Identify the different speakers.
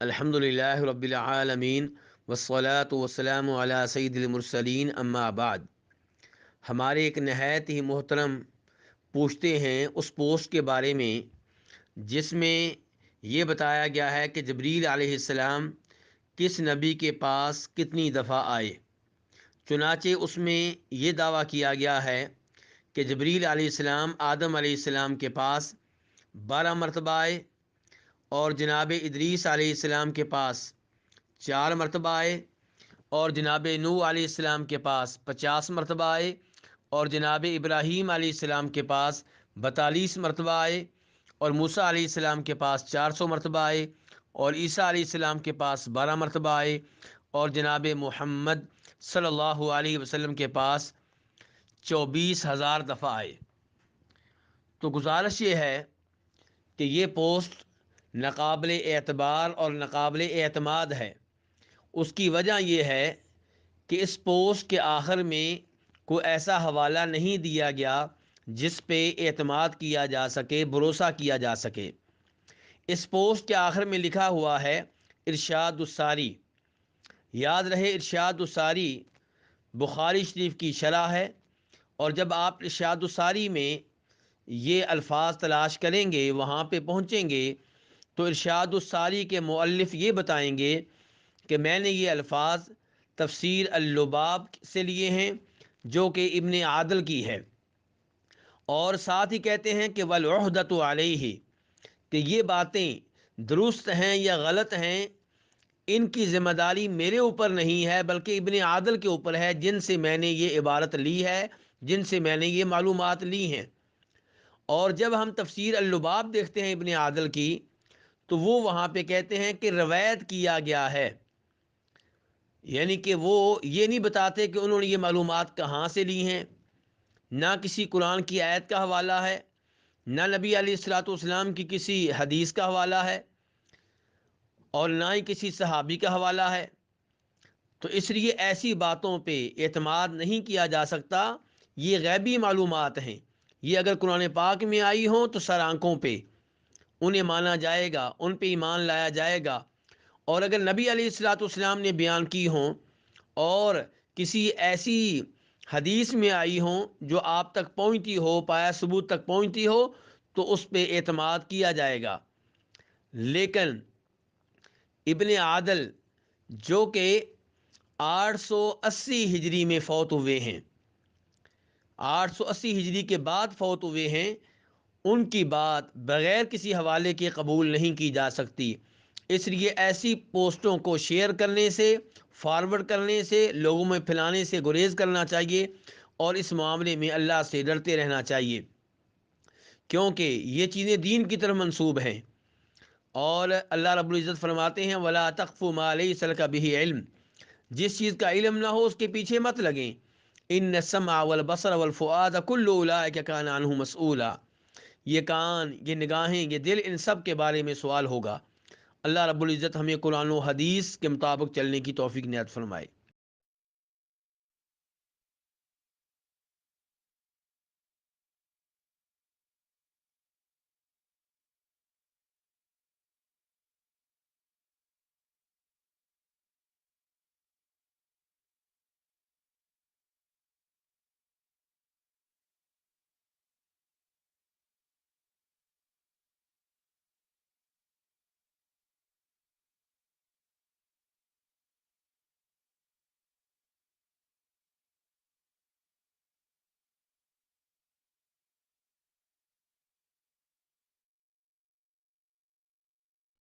Speaker 1: الحمدللہ رب العالمین والصلاة والسلام علی سید المرسلین اما بعد۔ ہمارے ایک نہایت ہی محترم پوچھتے ہیں اس پوسٹ کے بارے میں جس میں یہ بتایا گیا ہے کہ جبریل علیہ السلام کس نبی کے پاس کتنی دفعہ آئے۔ چنانچہ اس میں یہ دعویٰ کیا گیا ہے کہ جبریل علیہ السلام آدم علیہ السلام کے پاس 12 مرتبہ آئے، اور جناب ادریس علیہ السلام کے پاس 4 مرتبہ آئے، اور جناب نوح علیہ السلام کے پاس 50 مرتبہ آئے، اور جناب ابراہیم علیہ السلام کے پاس 42 مرتبہ آئے، اور موسیٰ علیہ السلام کے پاس 400 مرتبہ آئے، اور عیسیٰ علیہ السلام کے پاس 12 مرتبہ آئے، اور جناب محمد صلی اللہ علیہ وسلم کے پاس 24,000 دفعہ آئے۔ تو گزارش یہ ہے کہ یہ پوسٹ ناقابل اعتبار اور ناقابل اعتماد ہے۔ اس کی وجہ یہ ہے کہ اس پوسٹ کے آخر میں کوئی ایسا حوالہ نہیں دیا گیا جس پہ اعتماد کیا جا سکے، بھروسہ کیا جا سکے۔ اس پوسٹ کے آخر میں لکھا ہوا ہے ارشاد الساری۔ یاد رہے ارشاد الساری بخاری شریف کی شرح ہے، اور جب آپ ارشاد الساری میں یہ الفاظ تلاش کریں گے، وہاں پہ پہنچیں گے، تو ارشاد الساری کے مؤلف یہ بتائیں گے کہ میں نے یہ الفاظ تفسیر اللباب سے لیے ہیں جو کہ ابن عادل کی ہے، اور ساتھ ہی کہتے ہیں کہ والعہدۃ علیہ، کہ یہ باتیں درست ہیں یا غلط ہیں ان کی ذمہ داری میرے اوپر نہیں ہے بلکہ ابن عادل کے اوپر ہے، جن سے میں نے یہ عبارت لی ہے، جن سے میں نے یہ معلومات لی ہیں۔ اور جب ہم تفسیر اللباب دیکھتے ہیں ابن عادل کی، تو وہ وہاں پہ کہتے ہیں کہ روایت کیا گیا ہے، یعنی کہ وہ یہ نہیں بتاتے کہ انہوں نے یہ معلومات کہاں سے لی ہیں، نہ کسی قرآن کی آیت کا حوالہ ہے، نہ نبی علیہ الصلوۃ والسلام کی کسی حدیث کا حوالہ ہے، اور نہ ہی کسی صحابی کا حوالہ ہے۔ تو اس لیے ایسی باتوں پہ اعتماد نہیں کیا جا سکتا، یہ غیبی معلومات ہیں۔ یہ اگر قرآن پاک میں آئی ہوں تو سر آنکھوں پہ انہیں مانا جائے گا، ان پہ ایمان لایا جائے گا، اور اگر نبی علیہ الصلوۃ والسلام نے بیان کی ہوں اور کسی ایسی حدیث میں آئی ہوں جو آپ تک پہنچتی ہو، پایا ثبوت تک پہنچتی ہو، تو اس پہ اعتماد کیا جائے گا۔ لیکن ابن عادل جو کہ 880 ہجری میں فوت ہوئے ہیں، 880 ہجری کے بعد فوت ہوئے ہیں، ان کی بات بغیر کسی حوالے کے قبول نہیں کی جا سکتی۔ اس لیے ایسی پوسٹوں کو شیئر کرنے سے، فارورڈ کرنے سے، لوگوں میں پھیلانے سے گریز کرنا چاہیے، اور اس معاملے میں اللہ سے ڈرتے رہنا چاہیے، کیونکہ یہ چیزیں دین کی طرف منسوب ہیں۔ اور اللہ رب العزت فرماتے ہیں وَلَا تَقْفُ مَا لَيْسَ لَكَ بِهِ عِلْمٌ، جس چیز کا علم نہ ہو اس کے پیچھے مت لگیں۔ إِنَّ السَّمْعَ وَالْبَصَرَ وَالْفُؤَادَ كُلُّ أُولَٰئِكَ كَانَ عَنْهُ مسؤولا، یہ کان، یہ نگاہیں، یہ دل، ان سب کے بارے میں سوال ہوگا۔ اللہ رب العزت ہمیں قرآن و حدیث کے مطابق چلنے کی توفیق عنایت فرمائے۔